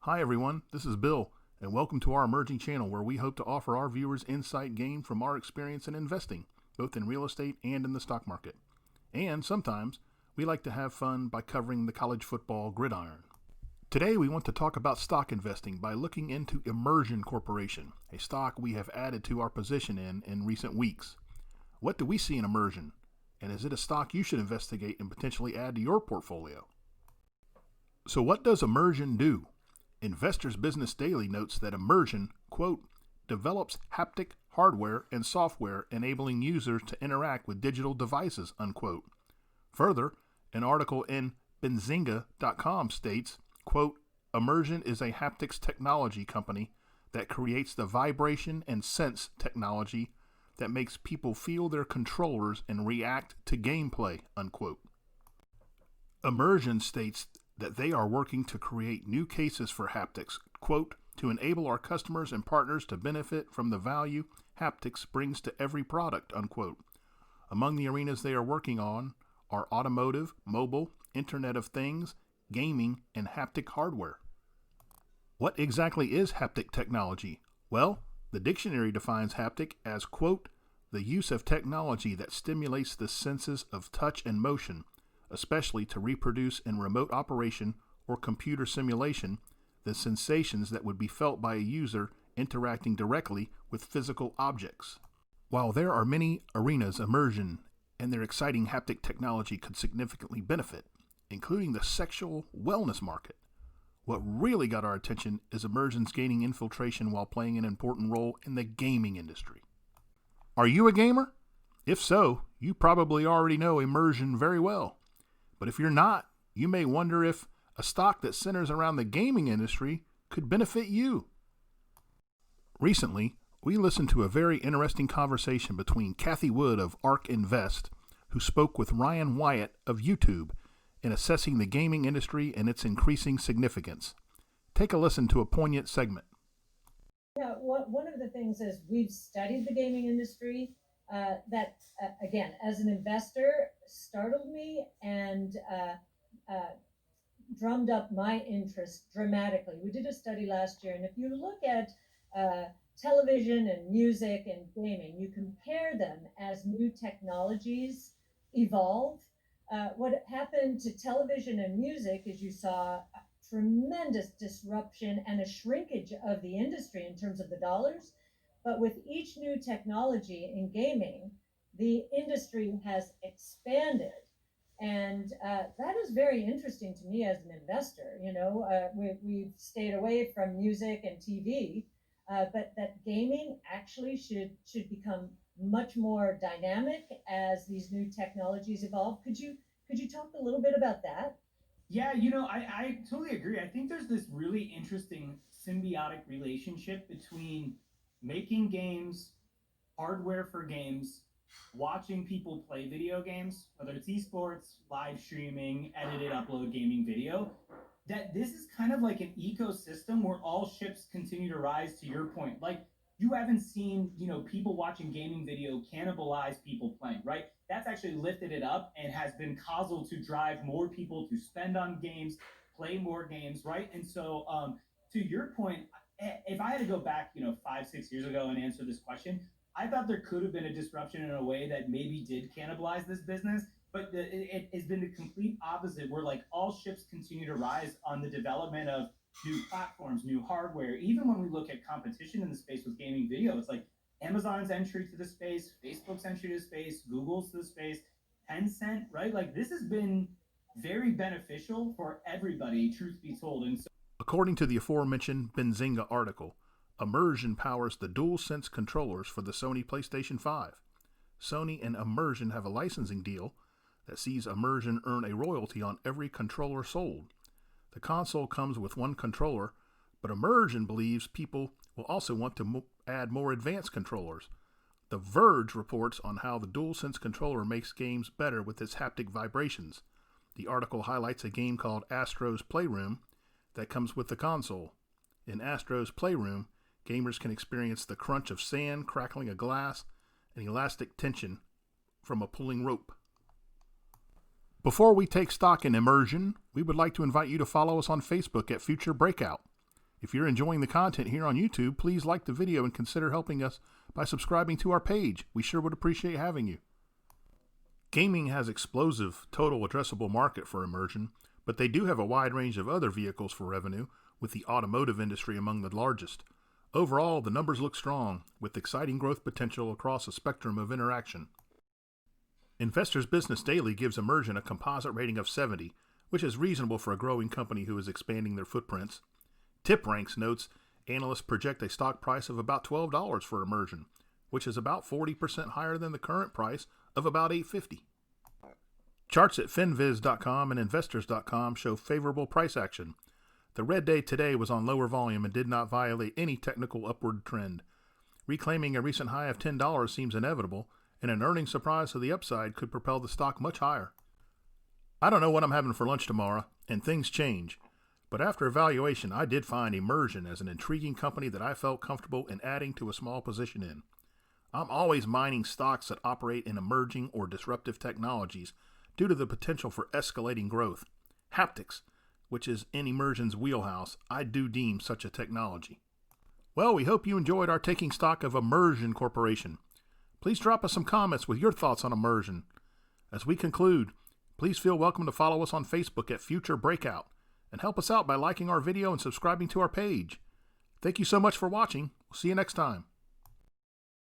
Hi everyone, this is Bill, and welcome to our emerging channel where we hope to offer our viewers insight gained from our experience in investing, both in real estate and in the stock market. And sometimes, we like to have fun by covering the college football gridiron. Today we want to talk about stock investing by looking into Immersion Corporation, a stock we have added to our position in recent weeks. What do we see in Immersion? And is it a stock you should investigate and potentially add to your portfolio? So what does Immersion do? Investors Business Daily notes that Immersion, quote, develops haptic hardware and software enabling users to interact with digital devices, unquote. Further, an article in Benzinga.com states, quote, Immersion is a haptics technology company that creates the vibration and sense technology that makes people feel their controllers and react to gameplay, unquote. Immersion states that they are working to create new cases for haptics, quote, to enable our customers and partners to benefit from the value haptics brings to every product, unquote. Among the arenas they are working on are automotive, mobile, Internet of Things, gaming, and haptic hardware. What exactly is haptic technology? Well, the dictionary defines haptic as, quote, the use of technology that stimulates the senses of touch and motion, especially to reproduce in remote operation or computer simulation the sensations that would be felt by a user interacting directly with physical objects. While there are many arenas Immersion and their exciting haptic technology could significantly benefit, including the sexual wellness market, what really got our attention is Immersion's gaining infiltration while playing an important role in the gaming industry. Are you a gamer? If so, you probably already know Immersion very well. But if you're not, you may wonder if a stock that centers around the gaming industry could benefit you. Recently, we listened to a very interesting conversation between Kathy Wood of ARK Invest, who spoke with Ryan Wyatt of YouTube in assessing the gaming industry and its increasing significance. Take a listen to a poignant segment. Yeah, one of the things is we've studied the gaming industry that, again, as an investor, startled me and drummed up my interest dramatically. We did a study last year, and if you look at television and music and gaming, you compare them as new technologies evolve. What happened to television and music is you saw tremendous disruption and a shrinkage of the industry in terms of the dollars. But with each new technology in gaming, the industry has expanded. And that is very interesting to me as an investor. You know, we've stayed away from music and TV, but that gaming actually should become much more dynamic as these new technologies evolve. Could you talk a little bit about that? Yeah, I totally agree. I think there's this really interesting symbiotic relationship between making games, hardware for games, watching people play video games, whether it's esports, live streaming, edited, upload gaming video, that this is kind of like an ecosystem where all ships continue to rise, to your point. Like, you haven't seen, people watching gaming video cannibalize people playing, right? That's actually lifted it up and has been causal to drive more people to spend on games, play more games, right? And so, to your point, if I had to go back, 5, 6 years ago and answer this question, I thought there could have been a disruption in a way that maybe did cannibalize this business, but it has been the complete opposite, where like all ships continue to rise on the development of new platforms, new hardware. Even when we look at competition in the space with gaming video, it's like Amazon's entry to the space, Facebook's entry to the space, Google's to the space, Tencent, right? Like, this has been very beneficial for everybody, truth be told. And so, According to the aforementioned Benzinga article, Immersion powers the DualSense controllers for the Sony PlayStation 5. Sony and Immersion have a licensing deal that sees Immersion earn a royalty on every controller sold. The console comes with one controller, but Immersion believes people will also want to add more advanced controllers. The Verge reports on how the DualSense controller makes games better with its haptic vibrations. The article highlights a game called Astro's Playroom that comes with the console. In Astro's Playroom, gamers can experience the crunch of sand crackling a glass and elastic tension from a pulling rope. Before we take stock in Immersion, we would like to invite you to follow us on Facebook at Future Breakout. If you're enjoying the content here on YouTube, please like the video and consider helping us by subscribing to our page. We sure would appreciate having you. Gaming has explosive total addressable market for Immersion, but they do have a wide range of other vehicles for revenue, with the automotive industry among the largest. Overall, the numbers look strong, with exciting growth potential across a spectrum of interaction. Investors Business Daily gives Immersion a composite rating of 70, which is reasonable for a growing company who is expanding their footprints. TipRanks notes analysts project a stock price of about $12 for Immersion, which is about 40% higher than the current price of about $8.50. Charts at finviz.com and investors.com show favorable price action. The red day today was on lower volume and did not violate any technical upward trend. Reclaiming a recent high of $10 seems inevitable, and an earnings surprise to the upside could propel the stock much higher. I don't know what I'm having for lunch tomorrow, and things change. But after evaluation, I did find Immersion as an intriguing company that I felt comfortable in adding to a small position in. I'm always mining stocks that operate in emerging or disruptive technologies due to the potential for escalating growth. Haptics, which is in Immersion's wheelhouse, I do deem such a technology. Well, we hope you enjoyed our taking stock of Immersion Corporation. Please drop us some comments with your thoughts on Immersion. As we conclude, please feel welcome to follow us on Facebook at Future Breakout, and help us out by liking our video and subscribing to our page. Thank you so much for watching. We'll see you next time.